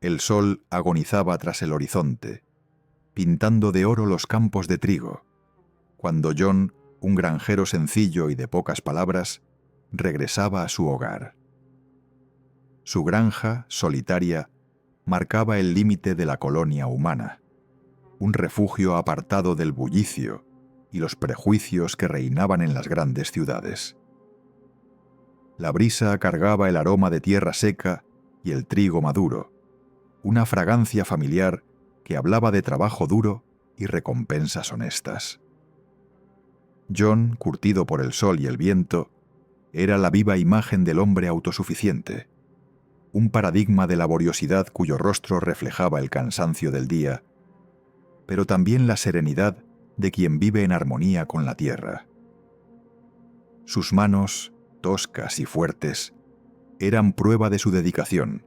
El sol agonizaba tras el horizonte, pintando de oro los campos de trigo, cuando John, un granjero sencillo y de pocas palabras, regresaba a su hogar. Su granja, solitaria, marcaba el límite de la colonia humana, un refugio apartado del bullicio y los prejuicios que reinaban en las grandes ciudades. La brisa cargaba el aroma de tierra seca y el trigo maduro, una fragancia familiar que hablaba de trabajo duro y recompensas honestas. John, curtido por el sol y el viento, era la viva imagen del hombre autosuficiente, un paradigma de laboriosidad cuyo rostro reflejaba el cansancio del día, pero también la serenidad de quien vive en armonía con la tierra. Sus manos, toscas y fuertes, eran prueba de su dedicación,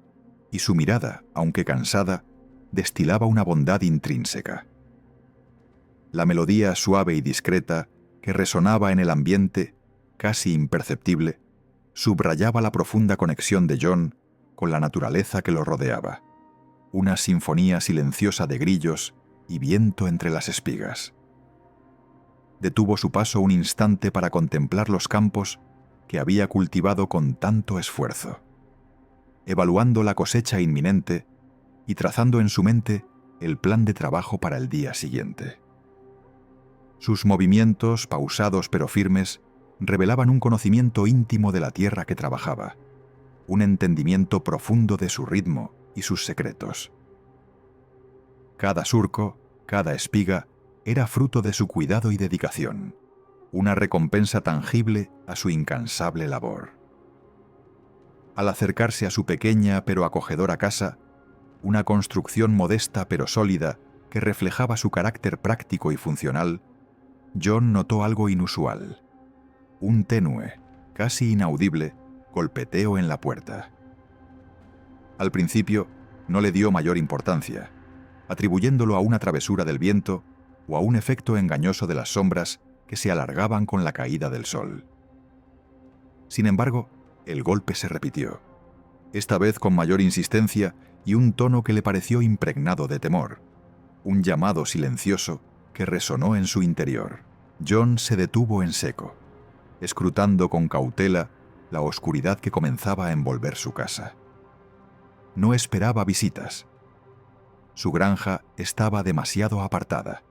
y su mirada, aunque cansada, destilaba una bondad intrínseca. La melodía suave y discreta que resonaba en el ambiente, casi imperceptible, subrayaba la profunda conexión de John con la naturaleza que lo rodeaba, una sinfonía silenciosa de grillos y viento entre las espigas. Detuvo su paso un instante para contemplar los campos que había cultivado con tanto esfuerzo, evaluando la cosecha inminente y trazando en su mente el plan de trabajo para el día siguiente. Sus movimientos, pausados pero firmes, revelaban un conocimiento íntimo de la tierra que trabajaba, un entendimiento profundo de su ritmo y sus secretos. Cada surco, cada espiga, era fruto de su cuidado y dedicación, una recompensa tangible a su incansable labor. Al acercarse a su pequeña pero acogedora casa, una construcción modesta pero sólida que reflejaba su carácter práctico y funcional, John notó algo inusual: un tenue, casi inaudible, golpeteo en la puerta. Al principio, no le dio mayor importancia, atribuyéndolo a una travesura del viento o a un efecto engañoso de las sombras que se alargaban con la caída del sol. Sin embargo, el golpe se repitió, esta vez con mayor insistencia y un tono que le pareció impregnado de temor, un llamado silencioso que resonó en su interior. John se detuvo en seco, escrutando con cautela la oscuridad que comenzaba a envolver su casa. No esperaba visitas. Su granja estaba demasiado apartada,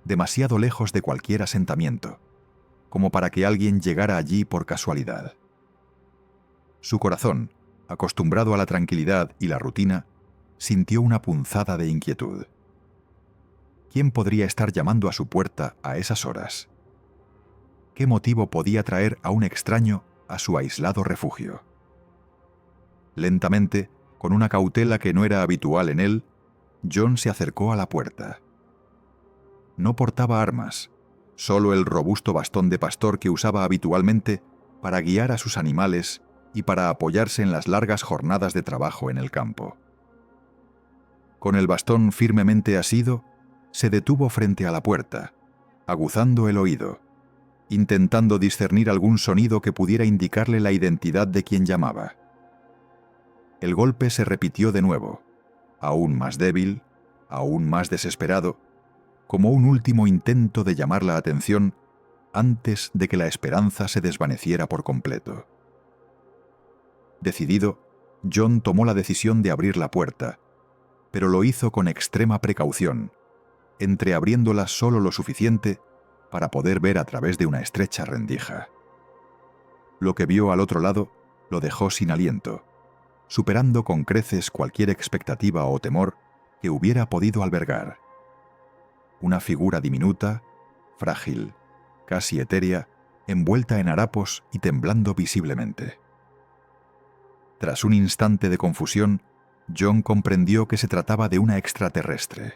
demasiado lejos de cualquier asentamiento, como para que alguien llegara allí por casualidad. Su corazón, acostumbrado a la tranquilidad y la rutina, sintió una punzada de inquietud. ¿Quién podría estar llamando a su puerta a esas horas? ¿Qué motivo podía traer a un extraño a su aislado refugio? Lentamente, con una cautela que no era habitual en él, John se acercó a la puerta. No portaba armas, solo el robusto bastón de pastor que usaba habitualmente para guiar a sus animales y para apoyarse en las largas jornadas de trabajo en el campo. Con el bastón firmemente asido, se detuvo frente a la puerta, aguzando el oído, intentando discernir algún sonido que pudiera indicarle la identidad de quien llamaba. El golpe se repitió de nuevo, aún más débil, aún más desesperado, como un último intento de llamar la atención antes de que la esperanza se desvaneciera por completo. Decidido, John tomó la decisión de abrir la puerta, pero lo hizo con extrema precaución, entreabriéndola solo lo suficiente para poder ver a través de una estrecha rendija. Lo que vio al otro lado lo dejó sin aliento, superando con creces cualquier expectativa o temor que hubiera podido albergar. Una figura diminuta, frágil, casi etérea, envuelta en harapos y temblando visiblemente. Tras un instante de confusión, John comprendió que se trataba de una extraterrestre.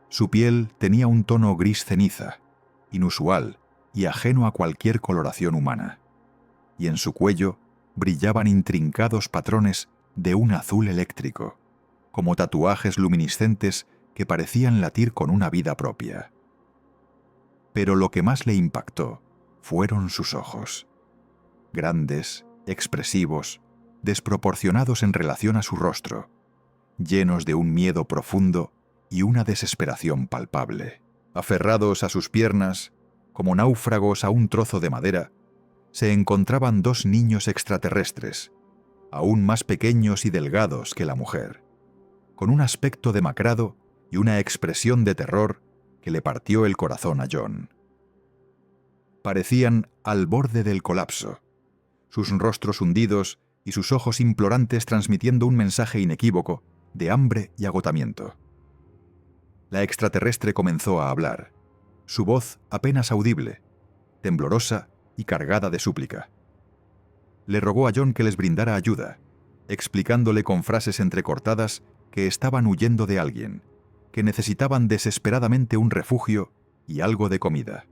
Su piel tenía un tono gris ceniza, inusual y ajeno a cualquier coloración humana, y en su cuello brillaban intrincados patrones de un azul eléctrico, como tatuajes luminiscentes que parecían latir con una vida propia. Pero lo que más le impactó fueron sus ojos, grandes, expresivos, desproporcionados en relación a su rostro, llenos de un miedo profundo y una desesperación palpable. Aferrados a sus piernas, como náufragos a un trozo de madera, se encontraban dos niños extraterrestres, aún más pequeños y delgados que la mujer, con un aspecto demacrado y una expresión de terror que le partió el corazón a John. Parecían al borde del colapso, sus rostros hundidos y sus ojos implorantes transmitiendo un mensaje inequívoco de hambre y agotamiento. La extraterrestre comenzó a hablar, su voz apenas audible, temblorosa y cargada de súplica. Le rogó a John que les brindara ayuda, explicándole con frases entrecortadas que estaban huyendo de alguien, que necesitaban desesperadamente un refugio y algo de comida.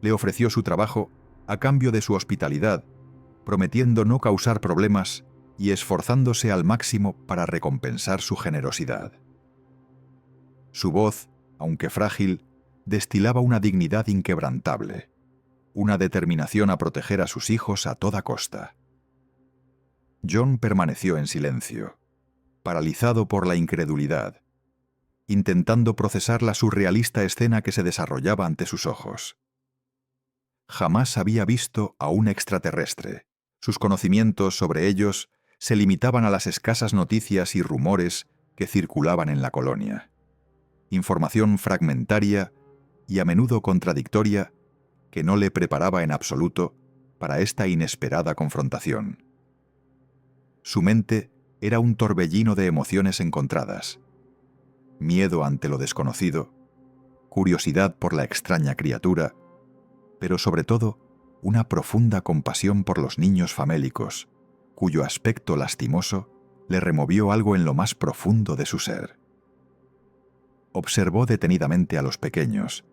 Le ofreció su trabajo a cambio de su hospitalidad, prometiendo no causar problemas y esforzándose al máximo para recompensar su generosidad. Su voz, aunque frágil, destilaba una dignidad inquebrantable, una determinación a proteger a sus hijos a toda costa. John permaneció en silencio, paralizado por la incredulidad, intentando procesar la surrealista escena que se desarrollaba ante sus ojos. Jamás había visto a un extraterrestre. Sus conocimientos sobre ellos se limitaban a las escasas noticias y rumores que circulaban en la colonia. Información fragmentaria y a menudo contradictoria que no le preparaba en absoluto para esta inesperada confrontación. Su mente era un torbellino de emociones encontradas: miedo ante lo desconocido, curiosidad por la extraña criatura, pero sobre todo una profunda compasión por los niños famélicos, cuyo aspecto lastimoso le removió algo en lo más profundo de su ser. Observó detenidamente a los pequeños,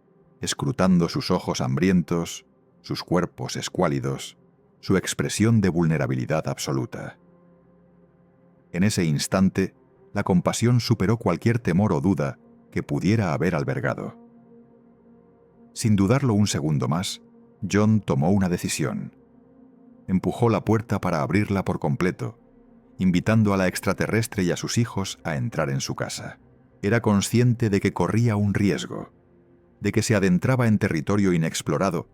escrutando sus ojos hambrientos, sus cuerpos escuálidos, su expresión de vulnerabilidad absoluta. En ese instante, la compasión superó cualquier temor o duda que pudiera haber albergado. Sin dudarlo un segundo más, John tomó una decisión. Empujó la puerta para abrirla por completo, invitando a la extraterrestre y a sus hijos a entrar en su casa. Era consciente de que corría un riesgo, de que se adentraba en territorio inexplorado,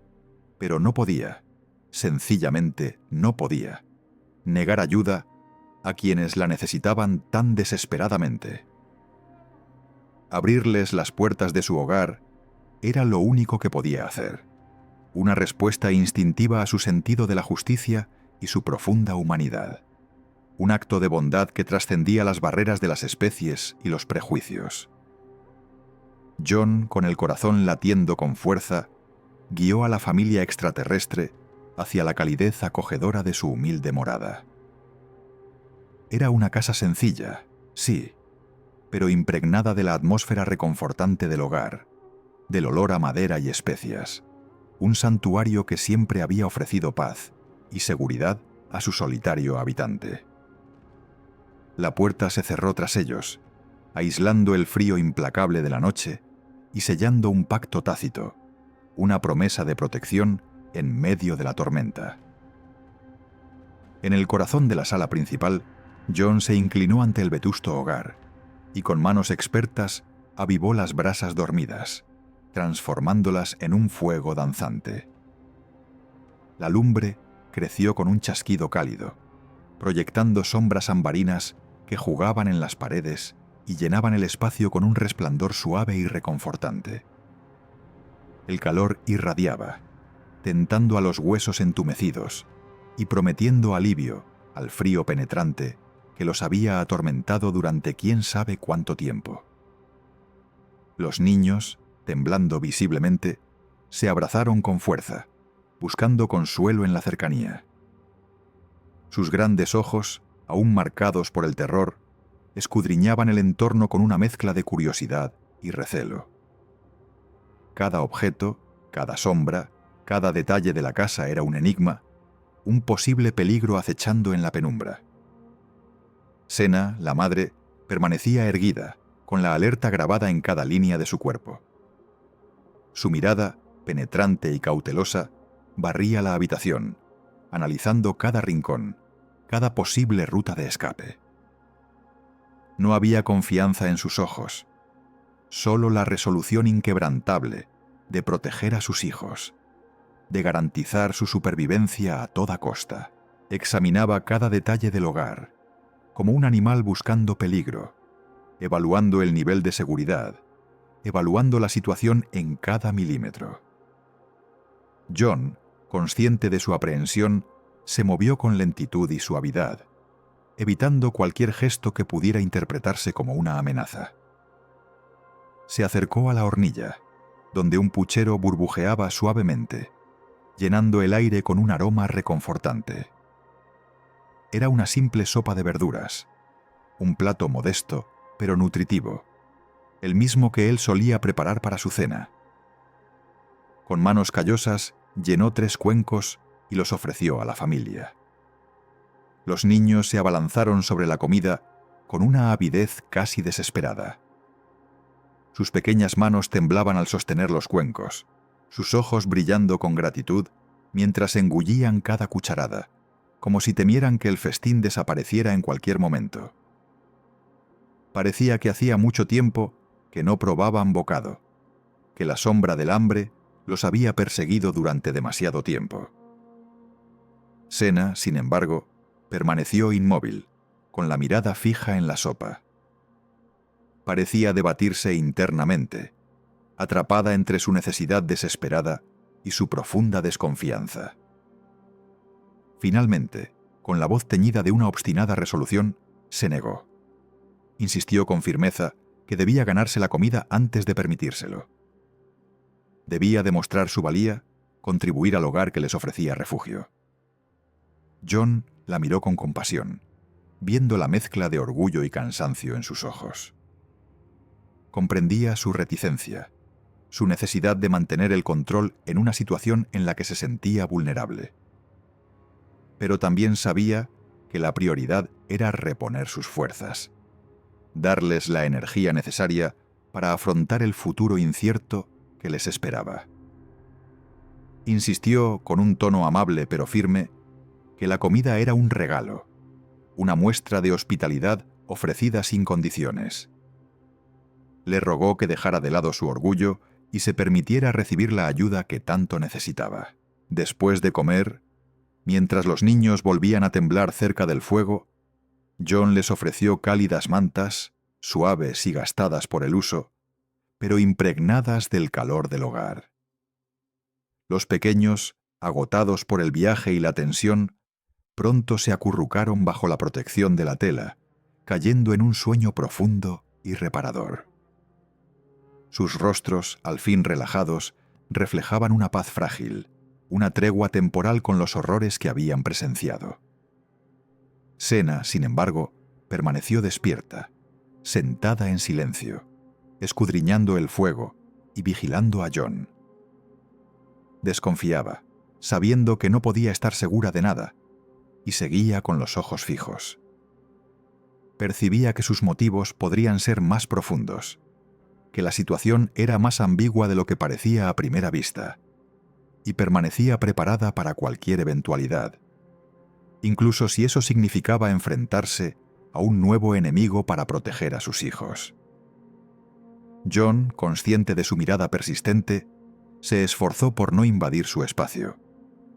pero no podía, sencillamente no podía, negar ayuda a quienes la necesitaban tan desesperadamente. Abrirles las puertas de su hogar era lo único que podía hacer, una respuesta instintiva a su sentido de la justicia y su profunda humanidad, un acto de bondad que trascendía las barreras de las especies y los prejuicios. John, con el corazón latiendo con fuerza, guió a la familia extraterrestre hacia la calidez acogedora de su humilde morada. Era una casa sencilla, sí, pero impregnada de la atmósfera reconfortante del hogar, del olor a madera y especias, un santuario que siempre había ofrecido paz y seguridad a su solitario habitante. La puerta se cerró tras ellos, aislando el frío implacable de la noche y sellando un pacto tácito, una promesa de protección en medio de la tormenta. En el corazón de la sala principal, John se inclinó ante el vetusto hogar y con manos expertas avivó las brasas dormidas, transformándolas en un fuego danzante. La lumbre creció con un chasquido cálido, proyectando sombras ambarinas que jugaban en las paredes y llenaban el espacio con un resplandor suave y reconfortante. El calor irradiaba, tentando a los huesos entumecidos y prometiendo alivio al frío penetrante que los había atormentado durante quién sabe cuánto tiempo. Los niños, temblando visiblemente, se abrazaron con fuerza, buscando consuelo en la cercanía. Sus grandes ojos, aún marcados por el terror, escudriñaban el entorno con una mezcla de curiosidad y recelo. Cada objeto, cada sombra, cada detalle de la casa era un enigma, un posible peligro acechando en la penumbra. Sena, la madre, permanecía erguida, con la alerta grabada en cada línea de su cuerpo. Su mirada, penetrante y cautelosa, barría la habitación, analizando cada rincón, cada posible ruta de escape. No había confianza en sus ojos, solo la resolución inquebrantable de proteger a sus hijos, de garantizar su supervivencia a toda costa. Examinaba cada detalle del hogar, como un animal buscando peligro, evaluando el nivel de seguridad, evaluando la situación en cada milímetro. John, consciente de su aprehensión, se movió con lentitud y suavidad, evitando cualquier gesto que pudiera interpretarse como una amenaza. Se acercó a la hornilla, donde un puchero burbujeaba suavemente, llenando el aire con un aroma reconfortante. Era una simple sopa de verduras, un plato modesto pero nutritivo, el mismo que él solía preparar para su cena. Con manos callosas llenó 3 cuencos y los ofreció a la familia. Los niños se abalanzaron sobre la comida con una avidez casi desesperada. Sus pequeñas manos temblaban al sostener los cuencos, sus ojos brillando con gratitud mientras engullían cada cucharada, como si temieran que el festín desapareciera en cualquier momento. Parecía que hacía mucho tiempo que no probaban bocado, que la sombra del hambre los había perseguido durante demasiado tiempo. Senna, sin embargo, permaneció inmóvil, con la mirada fija en la sopa. Parecía debatirse internamente, atrapada entre su necesidad desesperada y su profunda desconfianza. Finalmente, con la voz teñida de una obstinada resolución, se negó. Insistió con firmeza que debía ganarse la comida antes de permitírselo. Debía demostrar su valía, contribuir al hogar que les ofrecía refugio. John la miró con compasión, viendo la mezcla de orgullo y cansancio en sus ojos. Comprendía su reticencia, su necesidad de mantener el control en una situación en la que se sentía vulnerable. Pero también sabía que la prioridad era reponer sus fuerzas, darles la energía necesaria para afrontar el futuro incierto que les esperaba. Insistió con un tono amable pero firme que la comida era un regalo, una muestra de hospitalidad ofrecida sin condiciones. Le rogó que dejara de lado su orgullo y se permitiera recibir la ayuda que tanto necesitaba. Después de comer, mientras los niños volvían a temblar cerca del fuego, John les ofreció cálidas mantas, suaves y gastadas por el uso, pero impregnadas del calor del hogar. Los pequeños, agotados por el viaje y la tensión, pronto se acurrucaron bajo la protección de la tela, cayendo en un sueño profundo y reparador. Sus rostros, al fin relajados, reflejaban una paz frágil, una tregua temporal con los horrores que habían presenciado. Senna, sin embargo, permaneció despierta, sentada en silencio, escudriñando el fuego y vigilando a John. Desconfiaba, sabiendo que no podía estar segura de nada, y seguía con los ojos fijos. Percibía que sus motivos podrían ser más profundos, que la situación era más ambigua de lo que parecía a primera vista, y permanecía preparada para cualquier eventualidad, incluso si eso significaba enfrentarse a un nuevo enemigo para proteger a sus hijos. John, consciente de su mirada persistente, se esforzó por no invadir su espacio,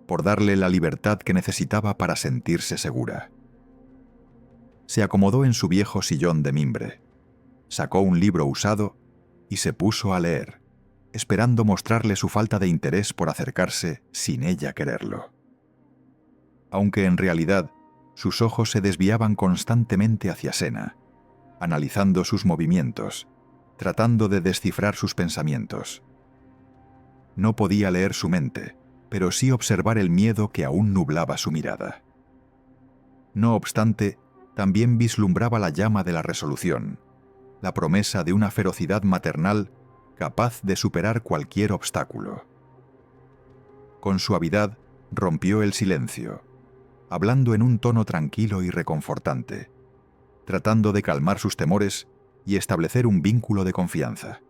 por darle la libertad que necesitaba para sentirse segura. Se acomodó en su viejo sillón de mimbre, sacó un libro usado y se puso a leer, esperando mostrarle su falta de interés por acercarse sin ella quererlo. Aunque en realidad sus ojos se desviaban constantemente hacia Senna, analizando sus movimientos, tratando de descifrar sus pensamientos. No podía leer su mente, pero sí observar el miedo que aún nublaba su mirada. No obstante, también vislumbraba la llama de la resolución, la promesa de una ferocidad maternal capaz de superar cualquier obstáculo. Con suavidad rompió el silencio, hablando en un tono tranquilo y reconfortante, tratando de calmar sus temores y establecer un vínculo de confianza.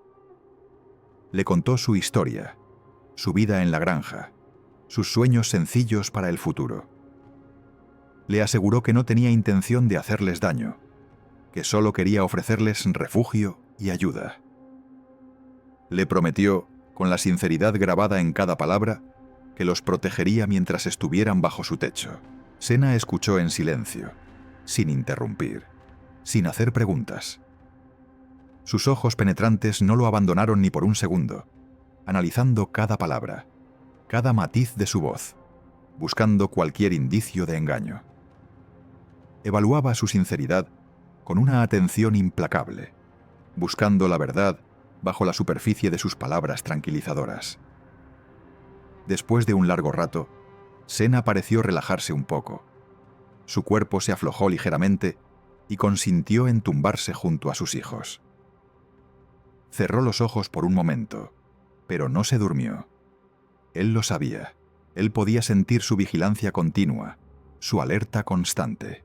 Le contó su historia, su vida en la granja, sus sueños sencillos para el futuro. Le aseguró que no tenía intención de hacerles daño, que solo quería ofrecerles refugio y ayuda. Le prometió, con la sinceridad grabada en cada palabra, que los protegería mientras estuvieran bajo su techo. Senna escuchó en silencio, sin interrumpir, sin hacer preguntas. Sus ojos penetrantes no lo abandonaron ni por un segundo, analizando cada palabra, cada matiz de su voz, buscando cualquier indicio de engaño. Evaluaba su sinceridad con una atención implacable, buscando la verdad bajo la superficie de sus palabras tranquilizadoras. Después de un largo rato, Senna pareció relajarse un poco. Su cuerpo se aflojó ligeramente y consintió en tumbarse junto a sus hijos. Cerró los ojos por un momento, pero no se durmió. Él lo sabía. Él podía sentir su vigilancia continua, su alerta constante.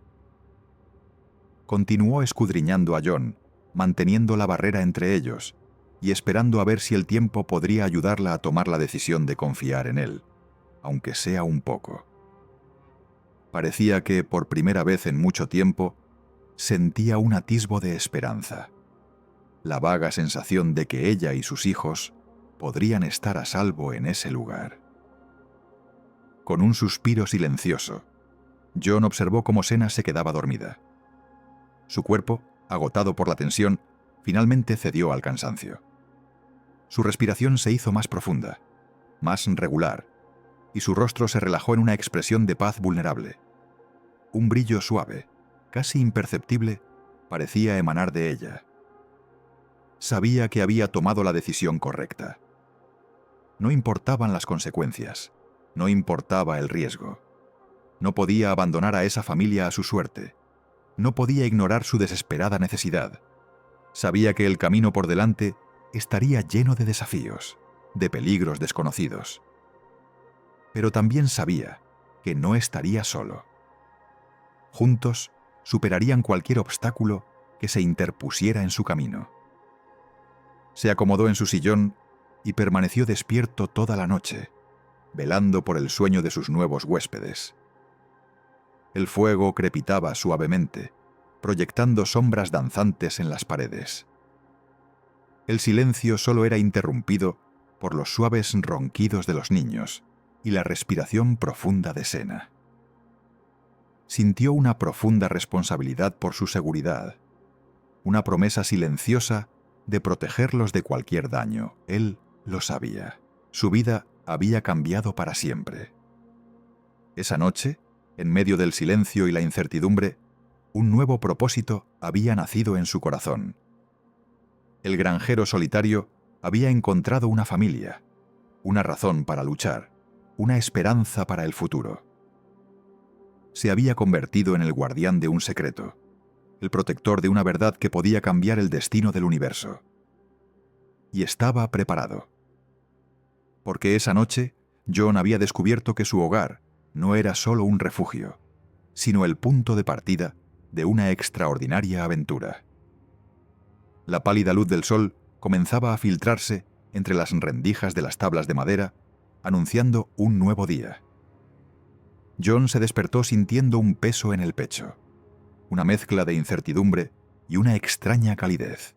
Continuó escudriñando a Jon, manteniendo la barrera entre ellos y esperando a ver si el tiempo podría ayudarla a tomar la decisión de confiar en él, aunque sea un poco. Parecía que, por primera vez en mucho tiempo, sentía un atisbo de esperanza, la vaga sensación de que ella y sus hijos podrían estar a salvo en ese lugar. Con un suspiro silencioso, Jon observó cómo Senna se quedaba dormida. Su cuerpo, agotado por la tensión, finalmente cedió al cansancio. Su respiración se hizo más profunda, más regular, y su rostro se relajó en una expresión de paz vulnerable. Un brillo suave, casi imperceptible, parecía emanar de ella. Sabía que había tomado la decisión correcta. No importaban las consecuencias, no importaba el riesgo. No podía abandonar a esa familia a su suerte. No podía ignorar su desesperada necesidad. Sabía que el camino por delante estaría lleno de desafíos, de peligros desconocidos. Pero también sabía que no estaría solo. Juntos superarían cualquier obstáculo que se interpusiera en su camino. Se acomodó en su sillón y permaneció despierto toda la noche, velando por el sueño de sus nuevos huéspedes. El fuego crepitaba suavemente, proyectando sombras danzantes en las paredes. El silencio solo era interrumpido por los suaves ronquidos de los niños y la respiración profunda de Senna. Sintió una profunda responsabilidad por su seguridad, una promesa silenciosa de protegerlos de cualquier daño. Él lo sabía. Su vida había cambiado para siempre. Esa noche, en medio del silencio y la incertidumbre, un nuevo propósito había nacido en su corazón. El granjero solitario había encontrado una familia, una razón para luchar, una esperanza para el futuro. Se había convertido en el guardián de un secreto, el protector de una verdad que podía cambiar el destino del universo. Y estaba preparado. Porque esa noche, Jon había descubierto que su hogar no era solo un refugio, sino el punto de partida de una extraordinaria aventura. La pálida luz del sol comenzaba a filtrarse entre las rendijas de las tablas de madera, anunciando un nuevo día. Jon se despertó sintiendo un peso en el pecho, una mezcla de incertidumbre y una extraña calidez.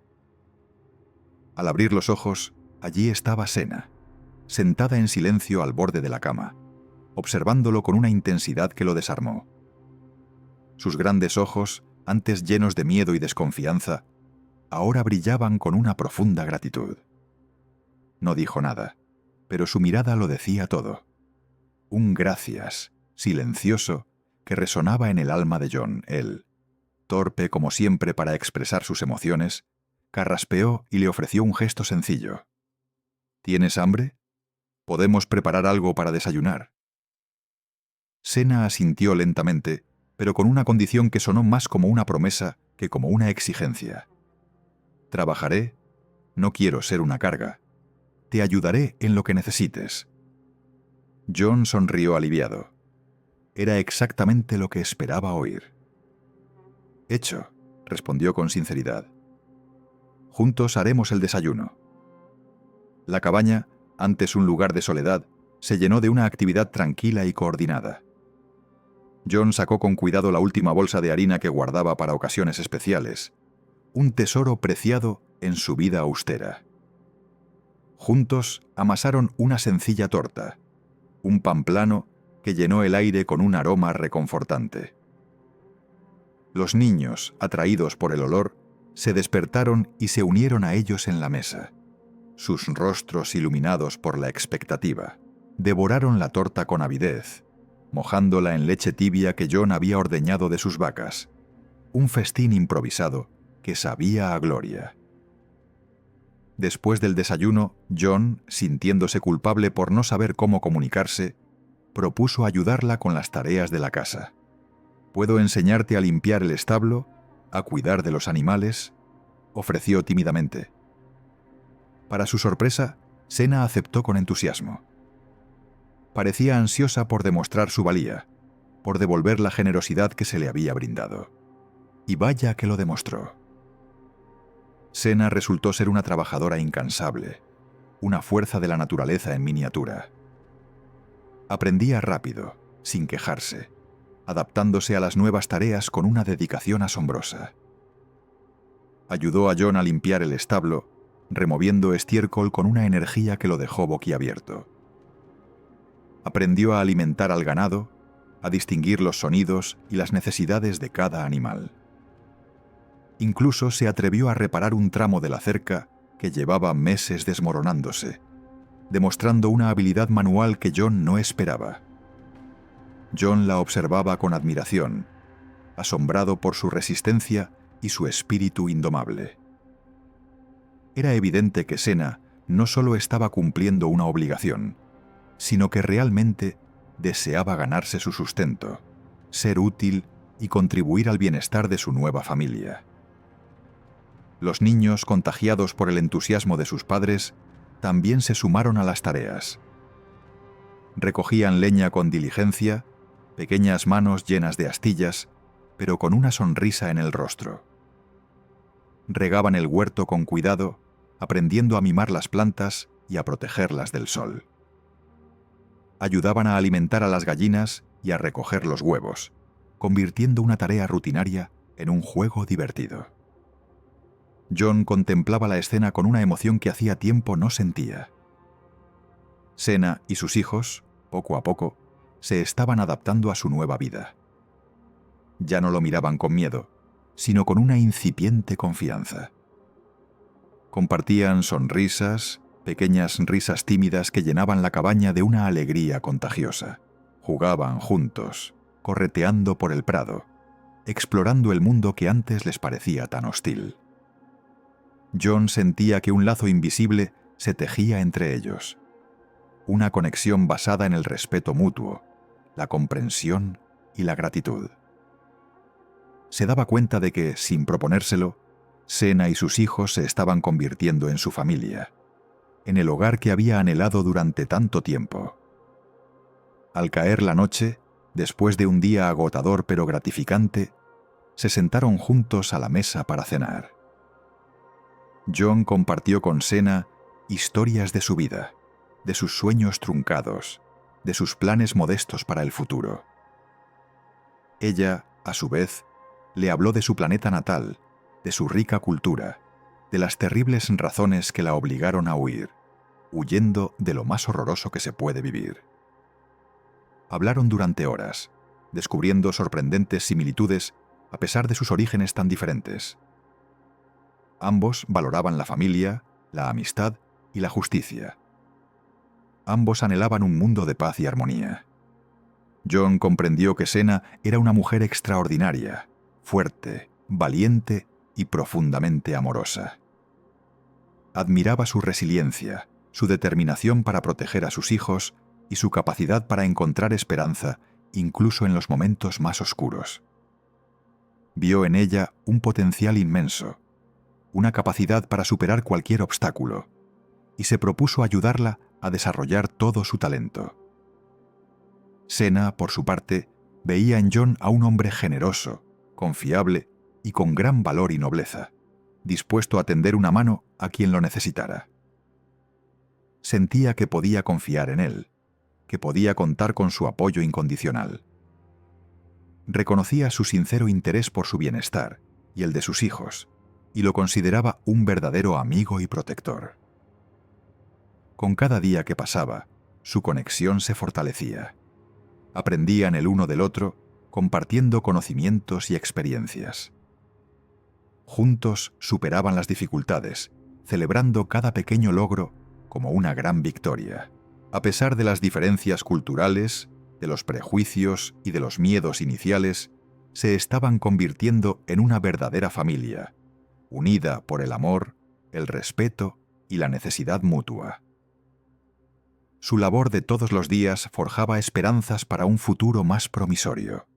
Al abrir los ojos, allí estaba Senna, sentada en silencio al borde de la cama, observándolo con una intensidad que lo desarmó. Sus grandes ojos, antes llenos de miedo y desconfianza, ahora brillaban con una profunda gratitud. No dijo nada, pero su mirada lo decía todo. Un gracias, silencioso, que resonaba en el alma de Jon. Él, torpe como siempre para expresar sus emociones, carraspeó y le ofreció un gesto sencillo. ¿Tienes hambre? Podemos preparar algo para desayunar. Senna asintió lentamente, pero con una condición que sonó más como una promesa que como una exigencia. Trabajaré, no quiero ser una carga. Te ayudaré en lo que necesites. Jon sonrió aliviado. Era exactamente lo que esperaba oír. Hecho, respondió con sinceridad. Juntos haremos el desayuno. La cabaña, antes un lugar de soledad, se llenó de una actividad tranquila y coordinada. Jon sacó con cuidado la última bolsa de harina que guardaba para ocasiones especiales, un tesoro preciado en su vida austera. Juntos amasaron una sencilla torta, un pan plano que llenó el aire con un aroma reconfortante. Los niños, atraídos por el olor, se despertaron y se unieron a ellos en la mesa. Sus rostros iluminados por la expectativa, devoraron la torta con avidez, mojándola en leche tibia que John había ordeñado de sus vacas. Un festín improvisado que sabía a gloria. Después del desayuno, John, sintiéndose culpable por no saber cómo comunicarse, propuso ayudarla con las tareas de la casa. «¿Puedo enseñarte a limpiar el establo, a cuidar de los animales?», ofreció tímidamente. Para su sorpresa, Sena aceptó con entusiasmo. Parecía ansiosa por demostrar su valía, por devolver la generosidad que se le había brindado. Y vaya que lo demostró. Sena resultó ser una trabajadora incansable, una fuerza de la naturaleza en miniatura. Aprendía rápido, sin quejarse, adaptándose a las nuevas tareas con una dedicación asombrosa. Ayudó a John a limpiar el establo, removiendo estiércol con una energía que lo dejó boquiabierto. Aprendió a alimentar al ganado, a distinguir los sonidos y las necesidades de cada animal. Incluso se atrevió a reparar un tramo de la cerca que llevaba meses desmoronándose, demostrando una habilidad manual que John no esperaba. John la observaba con admiración, asombrado por su resistencia y su espíritu indomable. Era evidente que Sena no solo estaba cumpliendo una obligación, sino que realmente deseaba ganarse su sustento, ser útil y contribuir al bienestar de su nueva familia. Los niños, contagiados por el entusiasmo de sus padres, también se sumaron a las tareas. Recogían leña con diligencia, pequeñas manos llenas de astillas, pero con una sonrisa en el rostro. Regaban el huerto con cuidado, aprendiendo a mimar las plantas y a protegerlas del sol. Ayudaban a alimentar a las gallinas y a recoger los huevos, convirtiendo una tarea rutinaria en un juego divertido. John contemplaba la escena con una emoción que hacía tiempo no sentía. Sena y sus hijos, poco a poco, se estaban adaptando a su nueva vida. Ya no lo miraban con miedo, sino con una incipiente confianza. Compartían sonrisas, pequeñas risas tímidas que llenaban la cabaña de una alegría contagiosa. Jugaban juntos, correteando por el prado, explorando el mundo que antes les parecía tan hostil. John sentía que un lazo invisible se tejía entre ellos. Una conexión basada en el respeto mutuo, la comprensión y la gratitud. Se daba cuenta de que, sin proponérselo, Sena y sus hijos se estaban convirtiendo en su familia, en el hogar que había anhelado durante tanto tiempo. Al caer la noche, después de un día agotador pero gratificante, se sentaron juntos a la mesa para cenar. John compartió con Sena historias de su vida, de sus sueños truncados, de sus planes modestos para el futuro. Ella, a su vez, le habló de su planeta natal, de su rica cultura, de las terribles razones que la obligaron a huir, huyendo de lo más horroroso que se puede vivir. Hablaron durante horas, descubriendo sorprendentes similitudes a pesar de sus orígenes tan diferentes. Ambos valoraban la familia, la amistad y la justicia. Ambos anhelaban un mundo de paz y armonía. John comprendió que Sena era una mujer extraordinaria, fuerte, valiente y profundamente amorosa. Admiraba su resiliencia, su determinación para proteger a sus hijos y su capacidad para encontrar esperanza incluso en los momentos más oscuros. Vio en ella un potencial inmenso, una capacidad para superar cualquier obstáculo, y se propuso ayudarla a desarrollar todo su talento. Sena, por su parte, veía en John a un hombre generoso, confiable y con gran valor y nobleza, dispuesto a tender una mano a quien lo necesitara. Sentía que podía confiar en él, que podía contar con su apoyo incondicional. Reconocía su sincero interés por su bienestar y el de sus hijos, y lo consideraba un verdadero amigo y protector. Con cada día que pasaba, su conexión se fortalecía. Aprendían el uno del otro, compartiendo conocimientos y experiencias. Juntos superaban las dificultades, celebrando cada pequeño logro como una gran victoria. A pesar de las diferencias culturales, de los prejuicios y de los miedos iniciales, se estaban convirtiendo en una verdadera familia, unida por el amor, el respeto y la necesidad mutua. Su labor de todos los días forjaba esperanzas para un futuro más promisorio,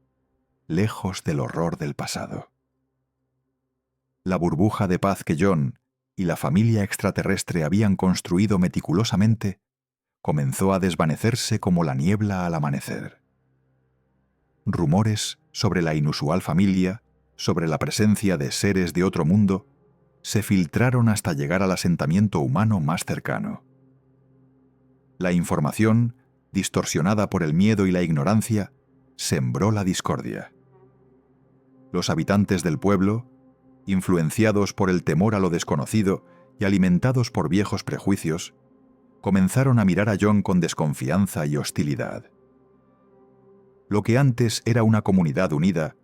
lejos del horror del pasado. La burbuja de paz que John y la familia extraterrestre habían construido meticulosamente comenzó a desvanecerse como la niebla al amanecer. Rumores sobre la inusual familia, sobre la presencia de seres de otro mundo, se filtraron hasta llegar al asentamiento humano más cercano. La información, distorsionada por el miedo y la ignorancia, sembró la discordia. Los habitantes del pueblo, influenciados por el temor a lo desconocido y alimentados por viejos prejuicios, comenzaron a mirar a John con desconfianza y hostilidad. Lo que antes era una comunidad unida,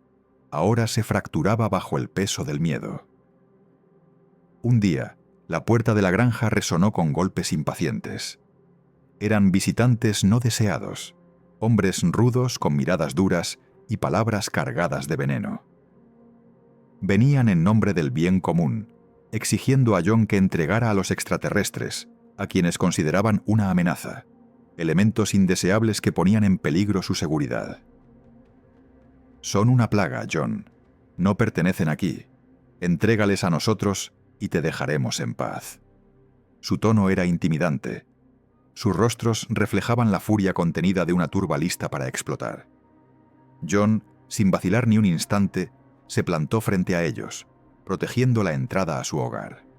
ahora se fracturaba bajo el peso del miedo. Un día, la puerta de la granja resonó con golpes impacientes. Eran visitantes no deseados, hombres rudos con miradas duras y palabras cargadas de veneno. Venían en nombre del bien común, exigiendo a John que entregara a los extraterrestres, a quienes consideraban una amenaza, elementos indeseables que ponían en peligro su seguridad. Son una plaga, John. No pertenecen aquí. Entrégales a nosotros y te dejaremos en paz. Su tono era intimidante. Sus rostros reflejaban la furia contenida de una turba lista para explotar. John, sin vacilar ni un instante, se plantó frente a ellos, protegiendo la entrada a su hogar.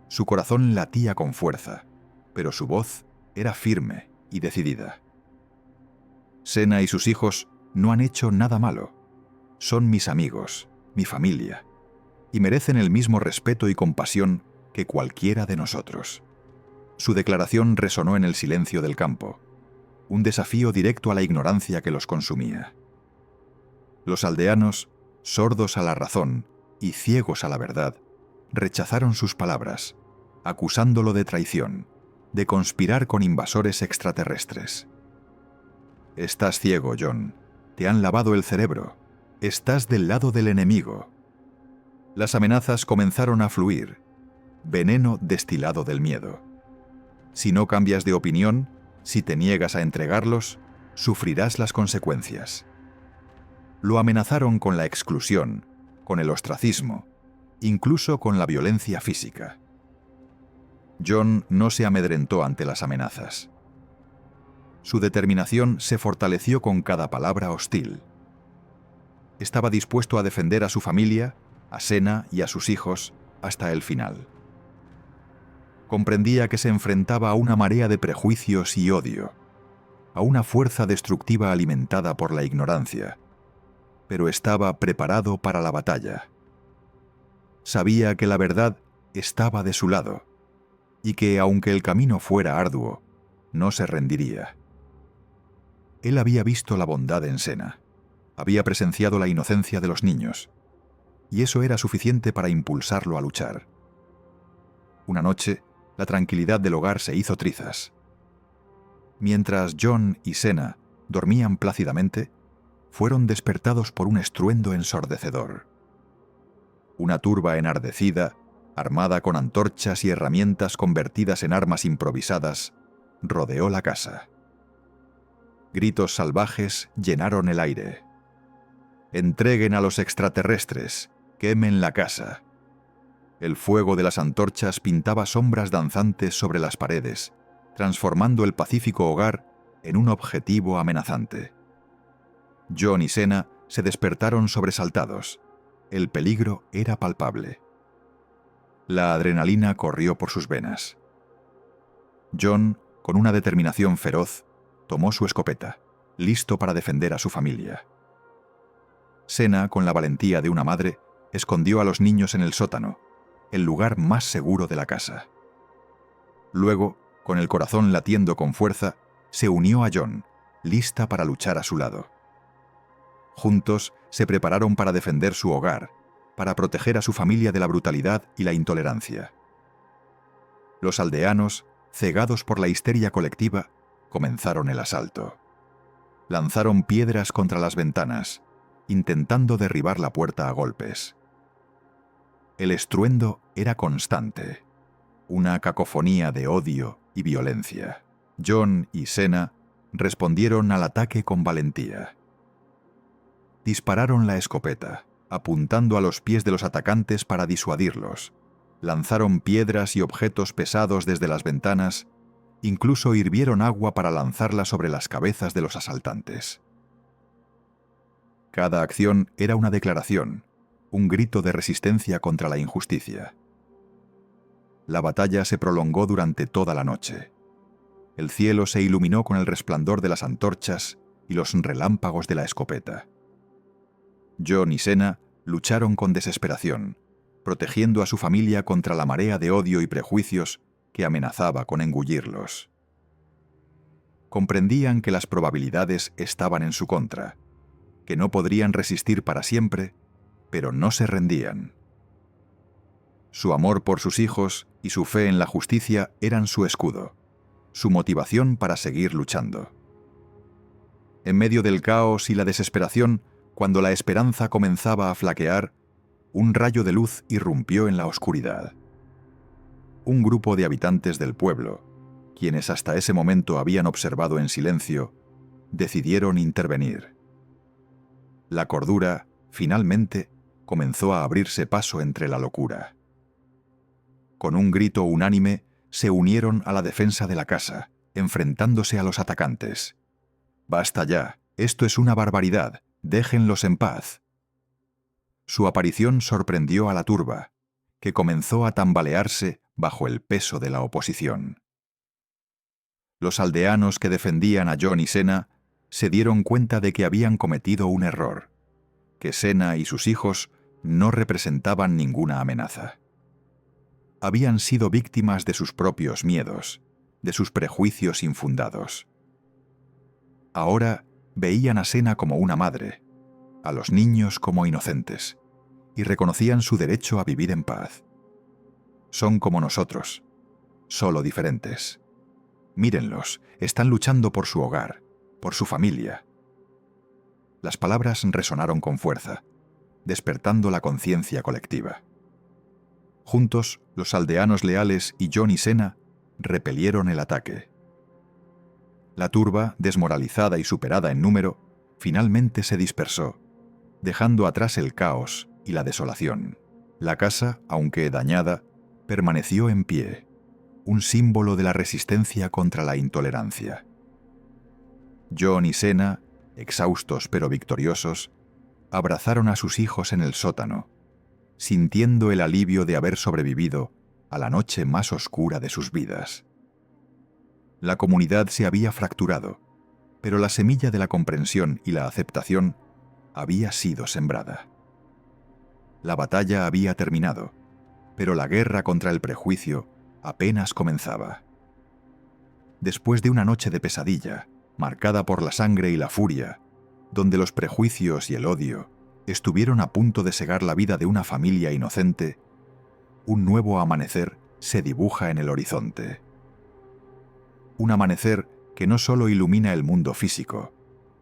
Su corazón latía con fuerza, pero su voz era firme y decidida. Sena y sus hijos no han hecho nada malo. Son mis amigos, mi familia, y merecen el mismo respeto y compasión que cualquiera de nosotros. Su declaración resonó en el silencio del campo, un desafío directo a la ignorancia que los consumía. Los aldeanos, sordos a la razón y ciegos a la verdad, rechazaron sus palabras, acusándolo de traición, de conspirar con invasores extraterrestres. Estás ciego, John. Te han lavado el cerebro. Estás del lado del enemigo. Las amenazas comenzaron a fluir, veneno destilado del miedo. Si no cambias de opinión, si te niegas a entregarlos, sufrirás las consecuencias. Lo amenazaron con la exclusión, con el ostracismo, incluso con la violencia física. John no se amedrentó ante las amenazas. Su determinación se fortaleció con cada palabra hostil. Estaba dispuesto a defender a su familia, a Sena y a sus hijos hasta el final. Comprendía que se enfrentaba a una marea de prejuicios y odio, a una fuerza destructiva alimentada por la ignorancia, pero estaba preparado para la batalla. Sabía que la verdad estaba de su lado y que, aunque el camino fuera arduo, no se rendiría. Él había visto la bondad en Sena, había presenciado la inocencia de los niños, y eso era suficiente para impulsarlo a luchar. Una noche, la tranquilidad del hogar se hizo trizas. Mientras John y Sena dormían plácidamente, fueron despertados por un estruendo ensordecedor. Una turba enardecida, armada con antorchas y herramientas convertidas en armas improvisadas, rodeó la casa. Gritos salvajes llenaron el aire. «Entreguen a los extraterrestres, quemen la casa». El fuego de las antorchas pintaba sombras danzantes sobre las paredes, transformando el pacífico hogar en un objetivo amenazante. John y Sena se despertaron sobresaltados. El peligro era palpable. La adrenalina corrió por sus venas. John, con una determinación feroz, tomó su escopeta, listo para defender a su familia. Sena, con la valentía de una madre, escondió a los niños en el sótano, el lugar más seguro de la casa. Luego, con el corazón latiendo con fuerza, se unió a John, lista para luchar a su lado. Juntos se prepararon para defender su hogar, para proteger a su familia de la brutalidad y la intolerancia. Los aldeanos, cegados por la histeria colectiva, comenzaron el asalto. Lanzaron piedras contra las ventanas, intentando derribar la puerta a golpes. El estruendo era constante, una cacofonía de odio y violencia. John y Senna respondieron al ataque con valentía. Dispararon la escopeta, apuntando a los pies de los atacantes para disuadirlos. Lanzaron piedras y objetos pesados desde las ventanas, incluso hirvieron agua para lanzarla sobre las cabezas de los asaltantes. Cada acción era una declaración, un grito de resistencia contra la injusticia. La batalla se prolongó durante toda la noche. El cielo se iluminó con el resplandor de las antorchas y los relámpagos de la escopeta. John y Senna lucharon con desesperación, protegiendo a su familia contra la marea de odio y prejuicios que amenazaba con engullirlos. Comprendían que las probabilidades estaban en su contra, que no podrían resistir para siempre, pero no se rendían. Su amor por sus hijos y su fe en la justicia eran su escudo, su motivación para seguir luchando. En medio del caos y la desesperación, cuando la esperanza comenzaba a flaquear, un rayo de luz irrumpió en la oscuridad. Un grupo de habitantes del pueblo, quienes hasta ese momento habían observado en silencio, decidieron intervenir. La cordura, finalmente, comenzó a abrirse paso entre la locura. Con un grito unánime, se unieron a la defensa de la casa, enfrentándose a los atacantes. «Basta ya, esto es una barbaridad, déjenlos en paz». Su aparición sorprendió a la turba, que comenzó a tambalearse bajo el peso de la oposición. Los aldeanos que defendían a John y Senna se dieron cuenta de que habían cometido un error, que Senna y sus hijos no representaban ninguna amenaza. Habían sido víctimas de sus propios miedos, de sus prejuicios infundados. Ahora veían a Senna como una madre, a los niños como inocentes, y reconocían su derecho a vivir en paz. Son como nosotros, solo diferentes. Mírenlos, están luchando por su hogar, por su familia. Las palabras resonaron con fuerza, despertando la conciencia colectiva. Juntos, los aldeanos leales y John y Senna repelieron el ataque. La turba, desmoralizada y superada en número, finalmente se dispersó, dejando atrás el caos y la desolación. La casa, aunque dañada, permaneció en pie, un símbolo de la resistencia contra la intolerancia. John y Senna, exhaustos pero victoriosos, abrazaron a sus hijos en el sótano, sintiendo el alivio de haber sobrevivido a la noche más oscura de sus vidas. La comunidad se había fracturado, pero la semilla de la comprensión y la aceptación había sido sembrada. La batalla había terminado, pero la guerra contra el prejuicio apenas comenzaba. Después de una noche de pesadilla, marcada por la sangre y la furia, donde los prejuicios y el odio estuvieron a punto de cegar la vida de una familia inocente, un nuevo amanecer se dibuja en el horizonte. Un amanecer que no solo ilumina el mundo físico,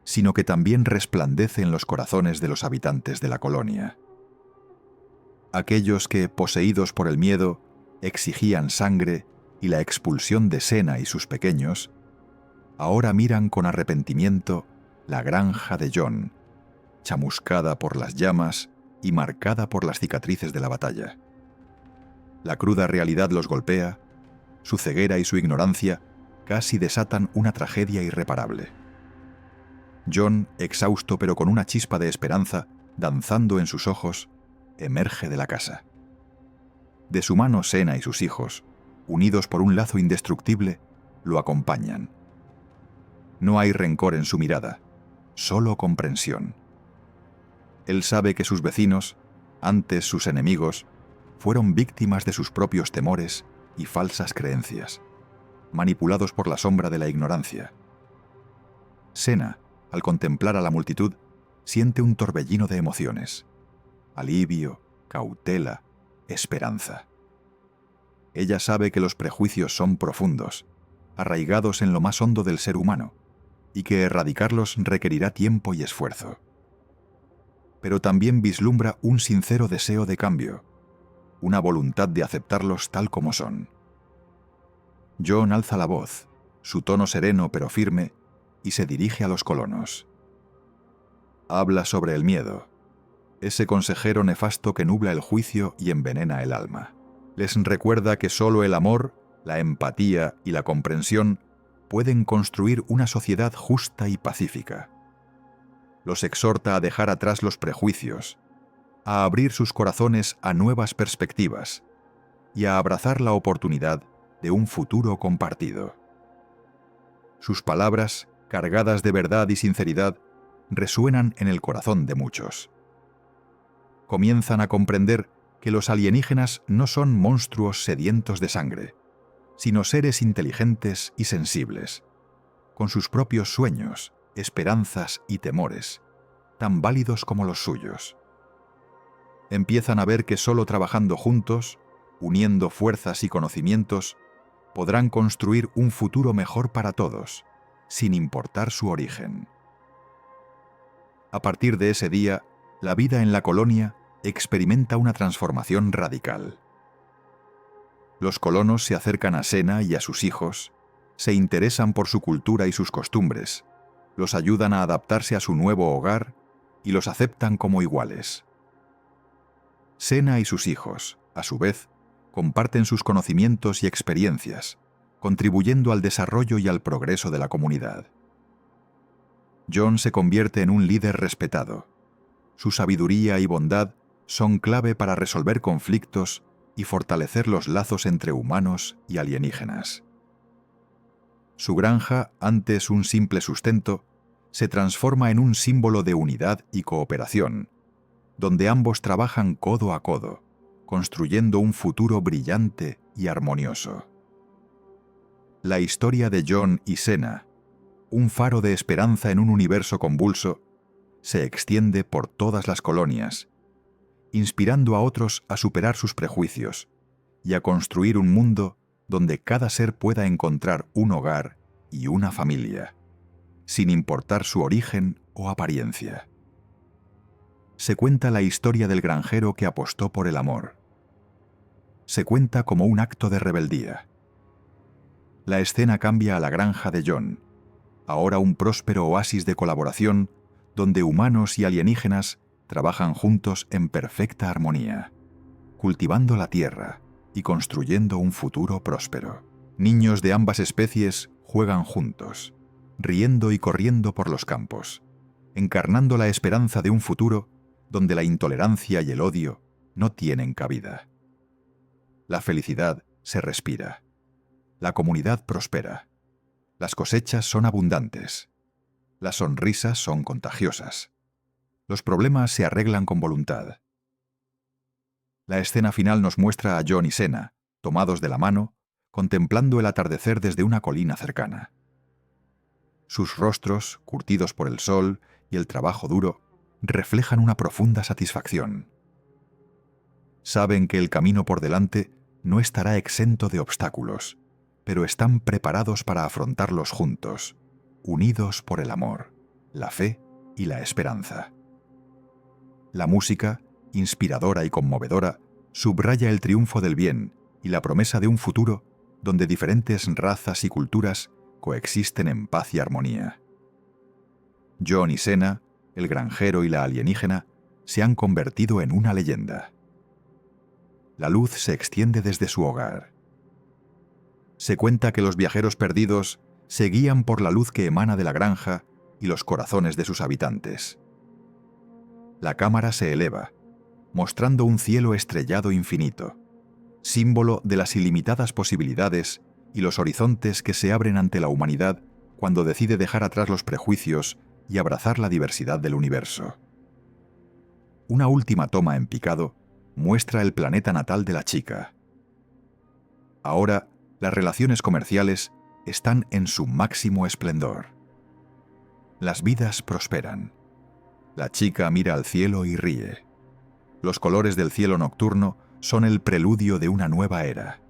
sino que también resplandece en los corazones de los habitantes de la colonia. Aquellos que, poseídos por el miedo, exigían sangre y la expulsión de Senna y sus pequeños, ahora miran con arrepentimiento la granja de John, chamuscada por las llamas y marcada por las cicatrices de la batalla. La cruda realidad los golpea, su ceguera y su ignorancia casi desatan una tragedia irreparable. John, exhausto pero con una chispa de esperanza danzando en sus ojos, emerge de la casa. De su mano Senna y sus hijos, unidos por un lazo indestructible, lo acompañan. No hay rencor en su mirada, solo comprensión. Él sabe que sus vecinos, antes sus enemigos, fueron víctimas de sus propios temores y falsas creencias, manipulados por la sombra de la ignorancia. Senna, al contemplar a la multitud, siente un torbellino de emociones: alivio, cautela, esperanza. Ella sabe que los prejuicios son profundos, arraigados en lo más hondo del ser humano, y que erradicarlos requerirá tiempo y esfuerzo. Pero también vislumbra un sincero deseo de cambio, una voluntad de aceptarlos tal como son. Jon alza la voz, su tono sereno pero firme, y se dirige a los colonos. Habla sobre el miedo, ese consejero nefasto que nubla el juicio y envenena el alma. Les recuerda que solo el amor, la empatía y la comprensión pueden construir una sociedad justa y pacífica. Los exhorta a dejar atrás los prejuicios, a abrir sus corazones a nuevas perspectivas y a abrazar la oportunidad de un futuro compartido. Sus palabras, cargadas de verdad y sinceridad, resuenan en el corazón de muchos. Comienzan a comprender que los alienígenas no son monstruos sedientos de sangre, sino seres inteligentes y sensibles, con sus propios sueños, esperanzas y temores, tan válidos como los suyos. Empiezan a ver que solo trabajando juntos, uniendo fuerzas y conocimientos, podrán construir un futuro mejor para todos, sin importar su origen. A partir de ese día, la vida en la colonia experimenta una transformación radical. Los colonos se acercan a Senna y a sus hijos, se interesan por su cultura y sus costumbres, los ayudan a adaptarse a su nuevo hogar y los aceptan como iguales. Senna y sus hijos, a su vez, comparten sus conocimientos y experiencias, contribuyendo al desarrollo y al progreso de la comunidad. Jon se convierte en un líder respetado. Su sabiduría y bondad son clave para resolver conflictos y fortalecer los lazos entre humanos y alienígenas. Su granja, antes un simple sustento, se transforma en un símbolo de unidad y cooperación, donde ambos trabajan codo a codo, construyendo un futuro brillante y armonioso. La historia de Jon y Senna, un faro de esperanza en un universo convulso, se extiende por todas las colonias, inspirando a otros a superar sus prejuicios y a construir un mundo donde cada ser pueda encontrar un hogar y una familia, sin importar su origen o apariencia. Se cuenta la historia del granjero que apostó por el amor. Se cuenta como un acto de rebeldía. La escena cambia a la granja de Jon, ahora un próspero oasis de colaboración donde humanos y alienígenas trabajan juntos en perfecta armonía, cultivando la tierra y construyendo un futuro próspero. Niños de ambas especies juegan juntos, riendo y corriendo por los campos, encarnando la esperanza de un futuro donde la intolerancia y el odio no tienen cabida. La felicidad se respira. La comunidad prospera. Las cosechas son abundantes. Las sonrisas son contagiosas. Los problemas se arreglan con voluntad. La escena final nos muestra a Jon y Senna, tomados de la mano, contemplando el atardecer desde una colina cercana. Sus rostros, curtidos por el sol y el trabajo duro, reflejan una profunda satisfacción. Saben que el camino por delante no estará exento de obstáculos, pero están preparados para afrontarlos juntos, unidos por el amor, la fe y la esperanza. La música, inspiradora y conmovedora, subraya el triunfo del bien y la promesa de un futuro donde diferentes razas y culturas coexisten en paz y armonía. Jon y Senna, el granjero y la alienígena, se han convertido en una leyenda. La luz se extiende desde su hogar. Se cuenta que los viajeros perdidos se guían por la luz que emana de la granja y los corazones de sus habitantes. La cámara se eleva, mostrando un cielo estrellado infinito, símbolo de las ilimitadas posibilidades y los horizontes que se abren ante la humanidad cuando decide dejar atrás los prejuicios y abrazar la diversidad del universo. Una última toma en picado muestra el planeta natal de la chica. Ahora, las relaciones comerciales están en su máximo esplendor. Las vidas prosperan. La chica mira al cielo y ríe. Los colores del cielo nocturno son el preludio de una nueva era.